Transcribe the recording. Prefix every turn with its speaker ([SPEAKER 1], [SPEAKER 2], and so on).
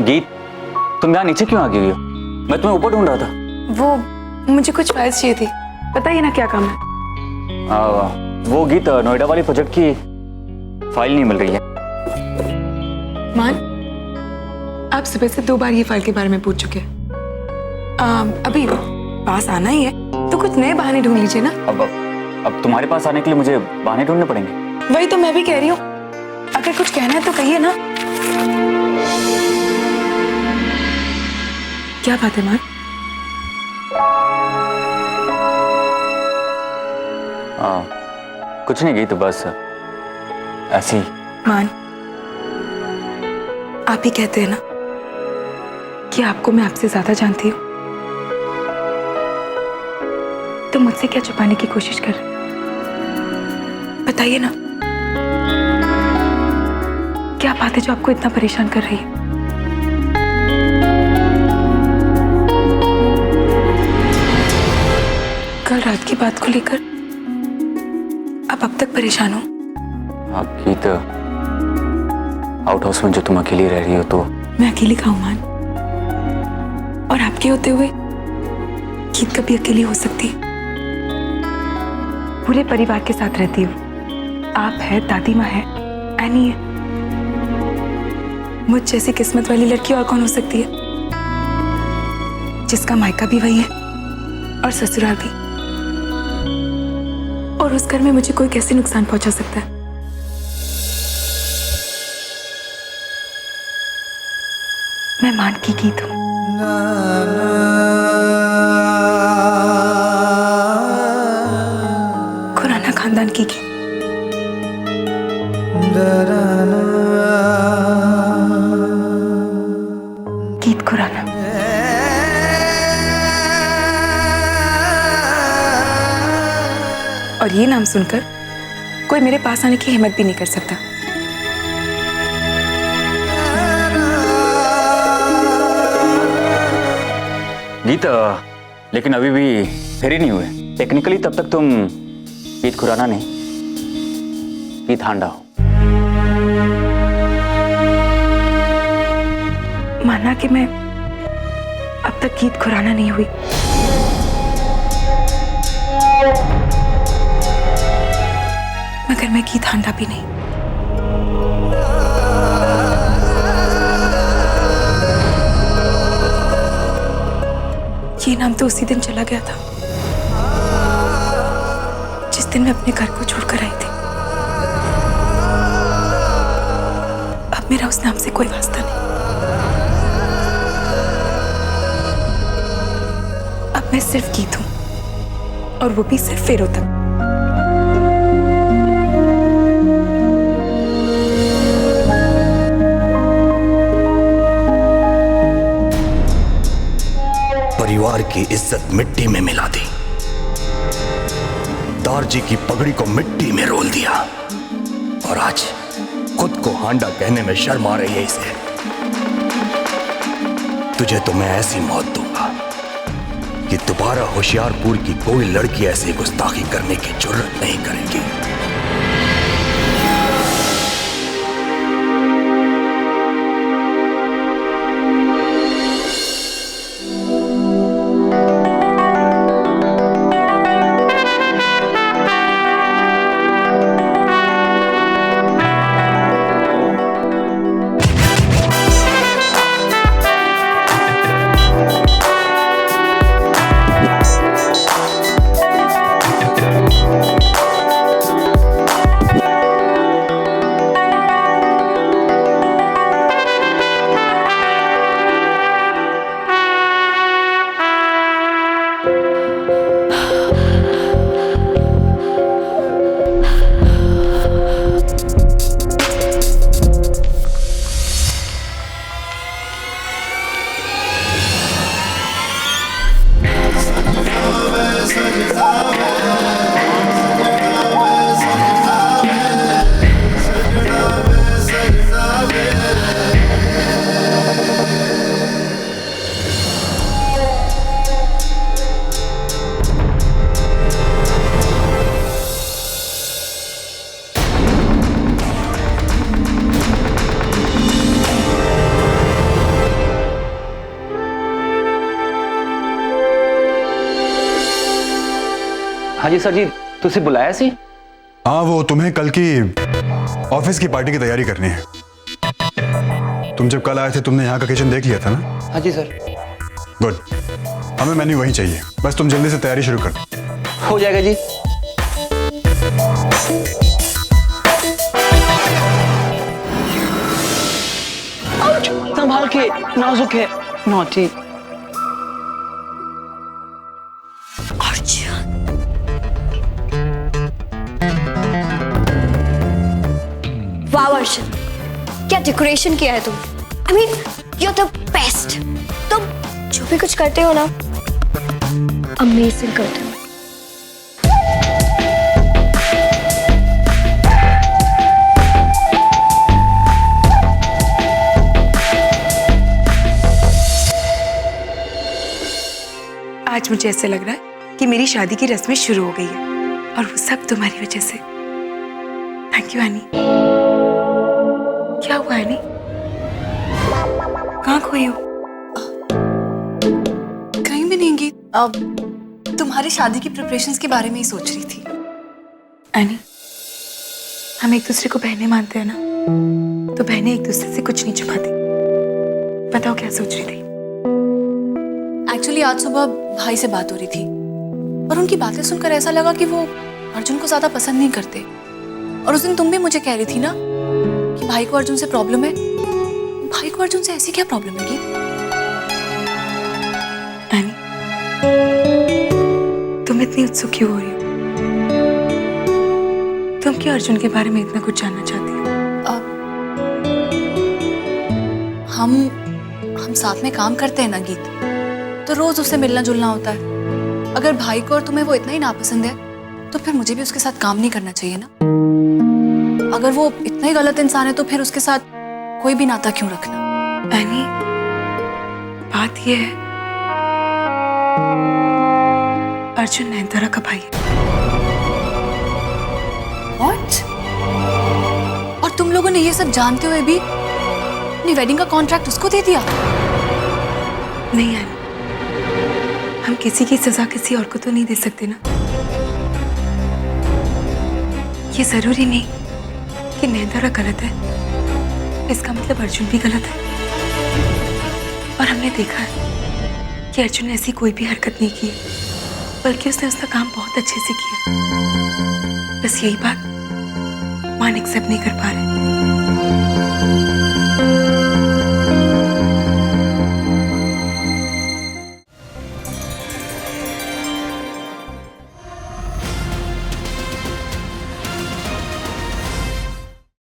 [SPEAKER 1] गीत, तुम यहाँ नीचे क्यों आ गई हो? मैं तुम्हें ऊपर ढूंढ रहा था।
[SPEAKER 2] वो मुझे कुछ फाइल्स चाहिए थी, बताइए ना क्या काम है।
[SPEAKER 1] वो गीत, नोएडा वाली प्रोजेक्ट की फाइल नहीं मिल रही है।
[SPEAKER 2] मान, आप सुबह से 2 बार ये फाइल के बारे में पूछ चुके हैं। अभी पास आना ही है तो कुछ नए बहाने ढूंढ लीजिए ना।
[SPEAKER 1] अब तुम्हारे पास आने के लिए मुझे बहाने ढूंढने पड़ेंगे।
[SPEAKER 2] वही तो मैं भी कह रही हूँ, अगर कुछ कहना है तो कहिए ना। क्या बात है मान?
[SPEAKER 1] कुछ नहीं गीत, बस ऐसी।
[SPEAKER 2] मान, आप ही कहते हैं ना कि आपको मैं आपसे ज्यादा जानती हूँ, तो मुझसे क्या छुपाने की कोशिश कर रहे? बताइए ना, क्या बात है जो आपको इतना परेशान कर रही है? कल रात की बात को लेकर आप अब तक परेशान हो?
[SPEAKER 1] हाँ गीत, आउट हाउस में जो तुम अकेली रह रही हो तो।
[SPEAKER 2] मैं अकेली खाऊं मान? और आपके होते हुए गीत कभी अकेली हो सकती है? पूरे परिवार के साथ रहती हूँ। आप है, दादी माँ है, एनी है। मुझ जैसी किस्मत वाली लड़की और कौन हो सकती है, जिसका मायका भी वही है और ससुराल भी। और उस घर में मुझे कोई कैसे नुकसान पहुंचा सकता है? मैं मान की गीत हूं। खुराना खानदान की गीत। गीत खुराना। और ये नाम सुनकर कोई मेरे पास आने की हिम्मत भी नहीं कर सकता।
[SPEAKER 1] गीत, लेकिन अभी भी फेरी नहीं हुए। टेक्निकली तब तक तुम गीत खुराना नहीं, गीत हांडा हो।
[SPEAKER 2] माना कि मैं अब तक गीत खुराना नहीं हुई, मगर मैं गीत हांडा भी नहीं। ये नाम तो उसी दिन चला गया था जिस दिन मैं अपने घर को छोड़कर आई थी। अब मेरा उस नाम से कोई वास्ता नहीं। अब मैं सिर्फ गीत हूं, और वो भी सिर्फ फेरों तक।
[SPEAKER 3] परिवार की इज्जत मिट्टी में मिला दी, दारजी की पगड़ी को मिट्टी में रोल दिया, और आज खुद को हांडा कहने में शर्म आ रही है इसे। तुझे तो मैं ऐसी मौत दूंगा कि दोबारा होशियारपुर की कोई लड़की ऐसी गुस्ताखी करने की जुर्रत नहीं करेगी।
[SPEAKER 1] हाँ जी सर जी, तुझे बुलाया सी?
[SPEAKER 4] हाँ, वो तुम्हें कल की ऑफिस की पार्टी की तैयारी करनी है। तुम जब कल आए थे तुमने यहाँ का किचन देख लिया था ना?
[SPEAKER 1] हाँ जी सर।
[SPEAKER 4] गुड, हमें मेन्यू वहीं चाहिए, बस तुम जल्दी से तैयारी शुरू कर दो।
[SPEAKER 1] हो जाएगा जी।
[SPEAKER 5] संभाल के, नाजुक है। नॉटी।
[SPEAKER 6] वाह अर्जुन, क्या डेकोरेशन किया है तुम। I mean you are the best. तुम जो भी कुछ करते हो ना, अमेजिंग करते हो।
[SPEAKER 2] आज मुझे ऐसे लग रहा है कि मेरी शादी की रस्में शुरू हो गई है, और वो सब तुम्हारी वजह से। Thank you any. क्या हुआ एनी? कहाँ खोई हो?
[SPEAKER 7] कहीं भी नहीं गई। अब तुम्हारी शादी की प्रिपरेशंस के बारे में ही सोच रही थी।
[SPEAKER 2] एनी, हम एक दूसरे को बहनें मानते हैं ना, तो बहनें एक दूसरे से कुछ नहीं छुपाती। बताओ क्या सोच रही थी?
[SPEAKER 7] एक्चुअली आज सुबह भाई से बात हो रही थी और उनकी बातें सुनकर ऐसा लगा कि वो अर्जुन को ज्यादा पसंद नहीं करते। और उस दिन तुम भी मुझे कह रही थी ना कि भाई को अर्जुन से प्रॉब्लम है। भाई को अर्जुन से ऐसी क्या प्रॉब्लम है?
[SPEAKER 2] एनी, तुम इतनी उत्सुक क्यों हो रही हो? तुम क्यों अर्जुन के बारे में इतना कुछ जानना चाहती हो?
[SPEAKER 7] हम साथ में काम करते हैं ना गीत, तो रोज उससे मिलना जुलना होता है। अगर भाई को और तुम्हें वो इतना ही नापसंद है तो फिर मुझे भी उसके साथ काम नहीं करना चाहिए ना। अगर वो इतना ही गलत इंसान है तो फिर उसके साथ कोई भी नाता क्यों रखना?
[SPEAKER 2] एनी, बात ये है, अर्जुन नयनतारा का भाई है।
[SPEAKER 7] What? और तुम लोगों ने ये सब जानते हुए भी अपनी वेडिंग का कॉन्ट्रैक्ट उसको दे दिया?
[SPEAKER 2] नहीं एनी, हम किसी की सजा किसी और को तो नहीं दे सकते ना। ये जरूरी नहीं कि नयनतारा गलत है, इसका मतलब अर्जुन भी गलत है। और हमने देखा है कि अर्जुन ने ऐसी कोई भी हरकत नहीं की, बल्कि उसने उसका काम बहुत अच्छे से किया। बस यही बात मान एक्सेप्ट नहीं कर पा रहे।